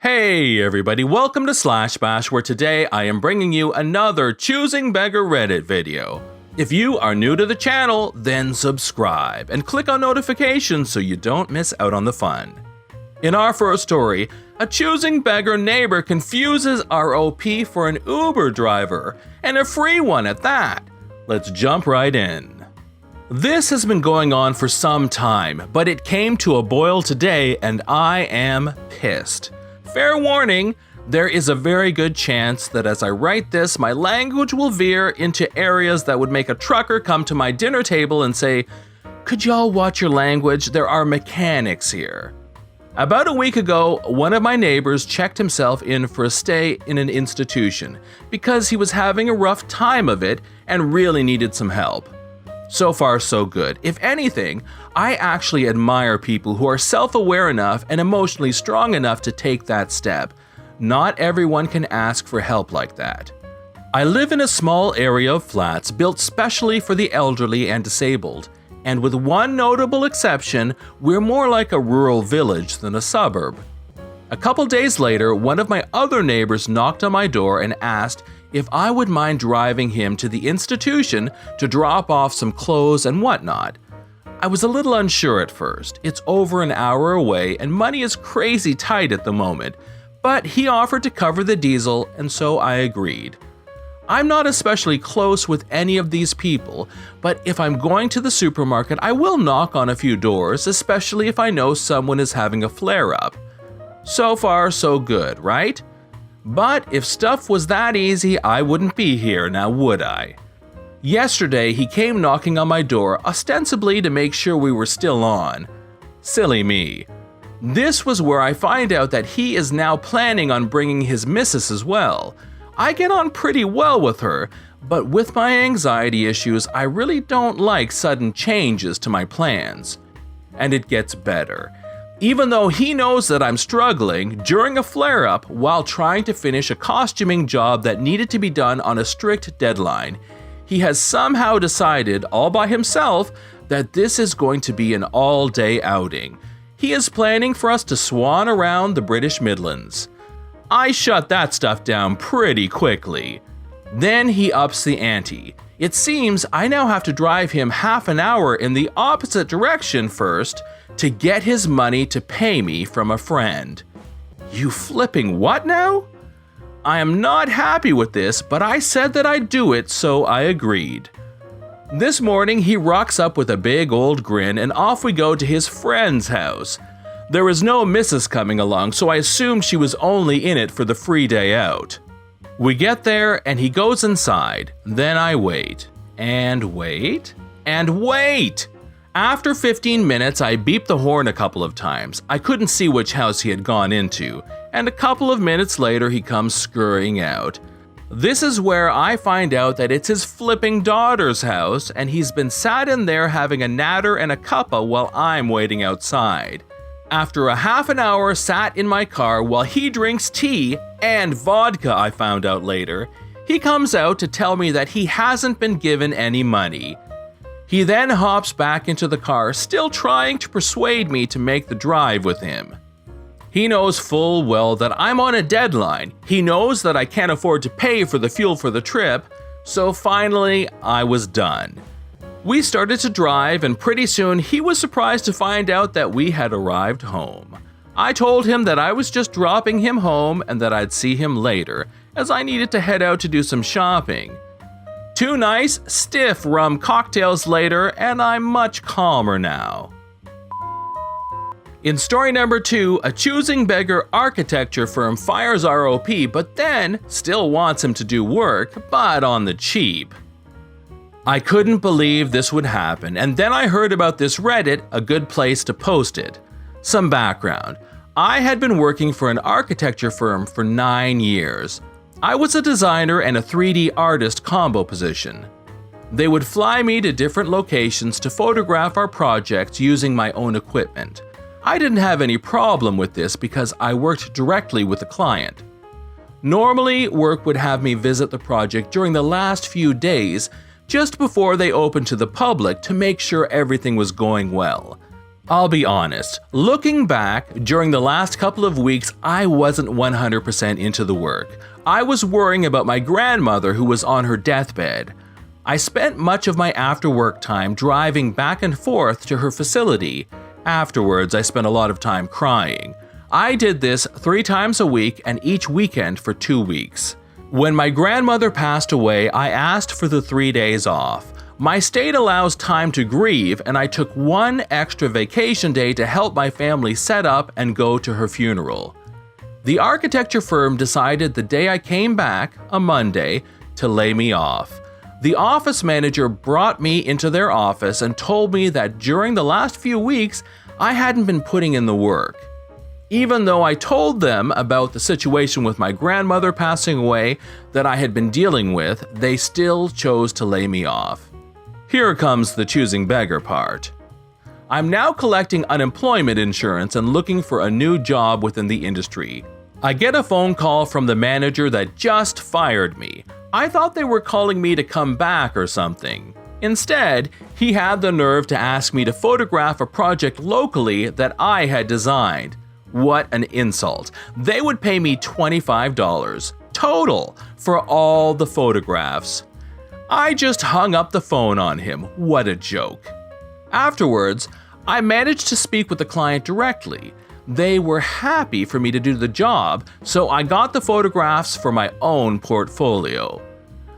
Hey everybody, welcome to Slash Bash, where today I am bringing you another Choosing Beggar Reddit video. If you are new to the channel, then subscribe and click on notifications so you don't miss out on the fun. In our first story, a Choosing Beggar neighbor confuses ROP for an Uber driver, and a free one at that. Let's jump right in. This has been going on for some time, but it came to a boil today and I am pissed. Fair warning, there is a very good chance that as I write this, my language will veer into areas that would make a trucker come to my dinner table and say, "Could y'all watch your language? There are mechanics here." About a week ago, one of my neighbors checked himself in for a stay in an institution because he was having a rough time of it and really needed some help. So far, so good. If anything, I actually admire people who are self-aware enough and emotionally strong enough to take that step. Not everyone can ask for help like that. I live in a small area of flats built specially for the elderly and disabled, and with one notable exception, we're more like a rural village than a suburb. A couple days later, one of my other neighbors knocked on my door and asked if I would mind driving him to the institution to drop off some clothes and whatnot. I was a little unsure at first. It's over an hour away and money is crazy tight at the moment, but he offered to cover the diesel and so I agreed. I'm not especially close with any of these people, but if I'm going to the supermarket, I will knock on a few doors, especially if I know someone is having a flare-up. So far, so good, right? But if stuff was that easy, I wouldn't be here, now would I? Yesterday, he came knocking on my door, ostensibly to make sure we were still on. Silly me. This was where I find out that he is now planning on bringing his missus as well. I get on pretty well with her, but with my anxiety issues, I really don't like sudden changes to my plans. And it gets better. Even though he knows that I'm struggling during a flare-up while trying to finish a costuming job that needed to be done on a strict deadline, he has somehow decided all by himself that this is going to be an all-day outing. He is planning for us to swan around the British Midlands. I shut that stuff down pretty quickly. Then he ups the ante. It seems I now have to drive him half an hour in the opposite direction first to get his money to pay me from a friend. You flipping what now? I am not happy with this, but I said that I'd do it, so I agreed. This morning, he rocks up with a big old grin and off we go to his friend's house. There was no missus coming along, so I assumed she was only in it for the free day out. We get there and he goes inside. Then I wait. And wait. And wait! After 15 minutes, I beeped the horn a couple of times. I couldn't see which house he had gone into, and a couple of minutes later he comes scurrying out. This is where I find out that it's his flipping daughter's house, and he's been sat in there having a natter and a cuppa while I'm waiting outside. After a half an hour sat in my car while he drinks tea and vodka, I found out later, he comes out to tell me that he hasn't been given any money. He then hops back into the car, still trying to persuade me to make the drive with him. He knows full well that I'm on a deadline. He knows that I can't afford to pay for the fuel for the trip, so finally I was done. We started to drive and pretty soon he was surprised to find out that we had arrived home. I told him that I was just dropping him home and that I'd see him later, as I needed to head out to do some shopping. 2 nice, stiff rum cocktails later, and I'm much calmer now. In story number 2, a Choosing Beggar Architecture firm fires ROP, but then still wants him to do work, but on the cheap. I couldn't believe this would happen, and then I heard about this Reddit, a good place to post it. Some background. I had been working for an architecture firm for 9 years. I was a designer and a 3D artist combo position. They would fly me to different locations to photograph our projects using my own equipment. I didn't have any problem with this because I worked directly with the client. Normally, work would have me visit the project during the last few days, just before they opened to the public to make sure everything was going well. I'll be honest, looking back, during the last couple of weeks, I wasn't 100% into the work. I was worrying about my grandmother who was on her deathbed. I spent much of my after-work time driving back and forth to her facility. Afterwards, I spent a lot of time crying. I did this 3 times a week and each weekend for 2 weeks. When my grandmother passed away, I asked for the 3 days off. My state allows time to grieve, and I took 1 extra vacation day to help my family set up and go to her funeral. The architecture firm decided the day I came back, a Monday, to lay me off. The office manager brought me into their office and told me that during the last few weeks, I hadn't been putting in the work. Even though I told them about the situation with my grandmother passing away that I had been dealing with, they still chose to lay me off. Here comes the choosing beggar part. I'm now collecting unemployment insurance and looking for a new job within the industry. I get a phone call from the manager that just fired me. I thought they were calling me to come back or something. Instead, he had the nerve to ask me to photograph a project locally that I had designed. What an insult. They would pay me $25 total for all the photographs. I just hung up the phone on him. What a joke. Afterwards, I managed to speak with the client directly. They were happy for me to do the job, so I got the photographs for my own portfolio.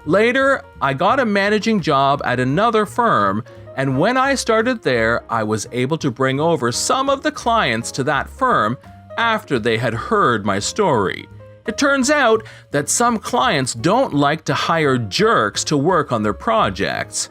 Later, I got a managing job at another firm, and when I started there, I was able to bring over some of the clients to that firm after they had heard my story. It turns out that some clients don't like to hire jerks to work on their projects.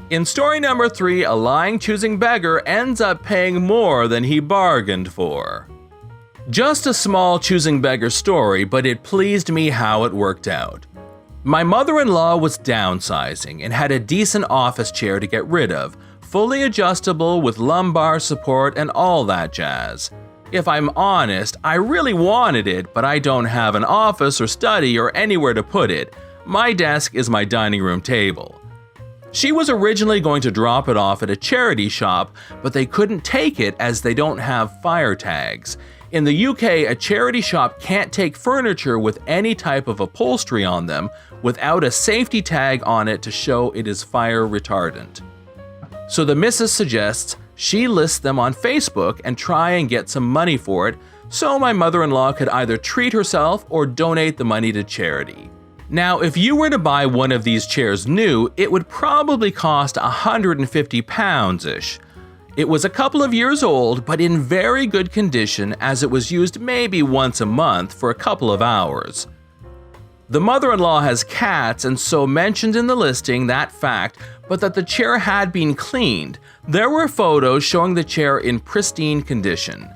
In story number 3, a lying choosing beggar ends up paying more than he bargained for. Just a small choosing beggar story, but it pleased me how it worked out. My mother-in-law was downsizing and had a decent office chair to get rid of, fully adjustable with lumbar support and all that jazz. If I'm honest, I really wanted it, but I don't have an office or study or anywhere to put it. My desk is my dining room table. She was originally going to drop it off at a charity shop, but they couldn't take it as they don't have fire tags. In the UK, a charity shop can't take furniture with any type of upholstery on them without a safety tag on it to show it is fire retardant. So the missus suggests she lists them on Facebook and try and get some money for it, so my mother-in-law could either treat herself or donate the money to charity. Now, if you were to buy one of these chairs new, it would probably cost £150-ish. It was a couple of years old, but in very good condition as it was used maybe once a month for a couple of hours. The mother-in-law has cats and so mentioned in the listing that fact, but that the chair had been cleaned. There were photos showing the chair in pristine condition.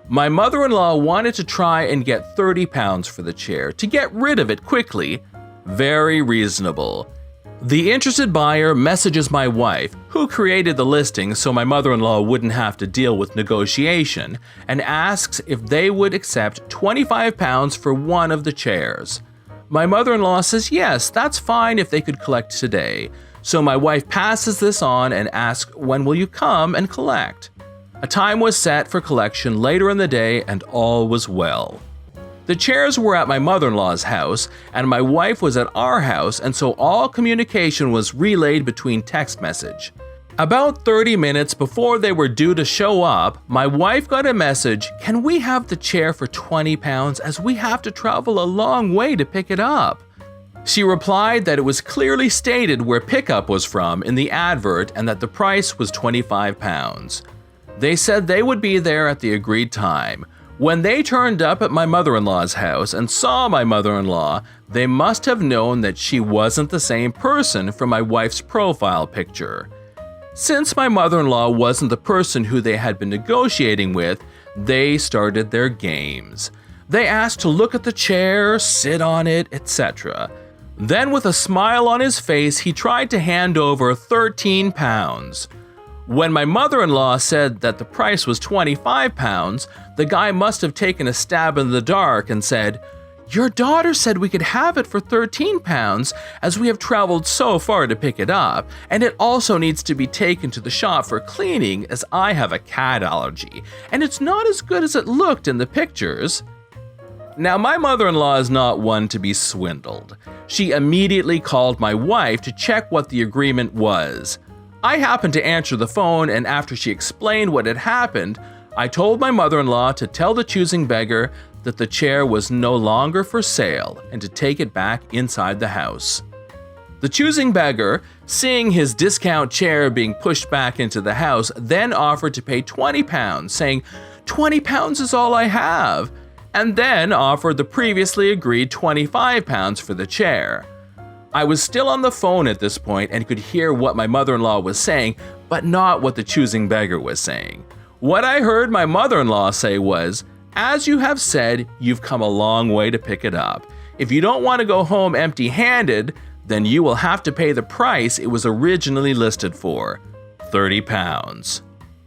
My mother-in-law wanted to try and get £30 for the chair to get rid of it quickly. Very reasonable. The interested buyer messages my wife, who created the listing so my mother-in-law wouldn't have to deal with negotiation, and asks if they would accept £25 for one of the chairs. My mother-in-law says yes, that's fine if they could collect today. So my wife passes this on and asks, when will you come and collect? A time was set for collection later in the day and all was well. The chairs were at my mother-in-law's house and my wife was at our house, and so all communication was relayed between text message. About 30 minutes before they were due to show up, my wife got a message, "Can we have the chair for £20 as we have to travel a long way to pick it up?" She replied that it was clearly stated where pickup was from in the advert and that the price was £25. They said they would be there at the agreed time. When they turned up at my mother-in-law's house and saw my mother-in-law, they must have known that she wasn't the same person from my wife's profile picture. Since my mother-in-law wasn't the person who they had been negotiating with, they started their games. They asked to look at the chair, sit on it, etc. Then with a smile on his face, he tried to hand over £13. When my mother-in-law said that the price was £25, the guy must have taken a stab in the dark and said, Your daughter said we could have it for £13 as we have traveled so far to pick it up, and it also needs to be taken to the shop for cleaning as I have a cat allergy, and it's not as good as it looked in the pictures." Now, my mother-in-law is not one to be swindled. She immediately called my wife to check what the agreement was. I happened to answer the phone, and after she explained what had happened, I told my mother-in-law to tell the choosing beggar that the chair was no longer for sale and to take it back inside the house. The choosing beggar, seeing his discount chair being pushed back into the house, then offered to pay £20, saying, "£20 is all I have," and then offered the previously agreed £25 for the chair. I was still on the phone at this point and could hear what my mother-in-law was saying, but not what the choosing beggar was saying. What I heard my mother-in-law say was, "As you have said, you've come a long way to pick it up. If you don't want to go home empty-handed, then you will have to pay the price it was originally listed for, £30.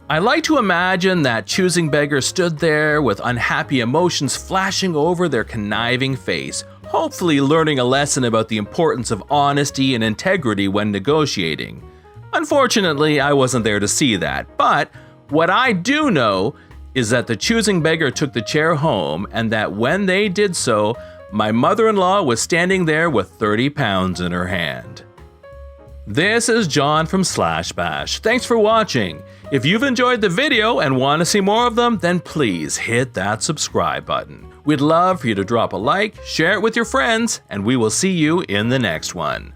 I like to imagine that choosing beggar stood there with unhappy emotions flashing over their conniving face, hopefully learning a lesson about the importance of honesty and integrity when negotiating. Unfortunately, I wasn't there to see that, but what I do know is that the choosing beggar took the chair home, and that when they did so, my mother-in-law was standing there with £30 in her hand. This is John from /Bash. Thanks for watching. If you've enjoyed the video and want to see more of them, then please hit that subscribe button. We'd love for you to drop a like, share it with your friends, and we will see you in the next one.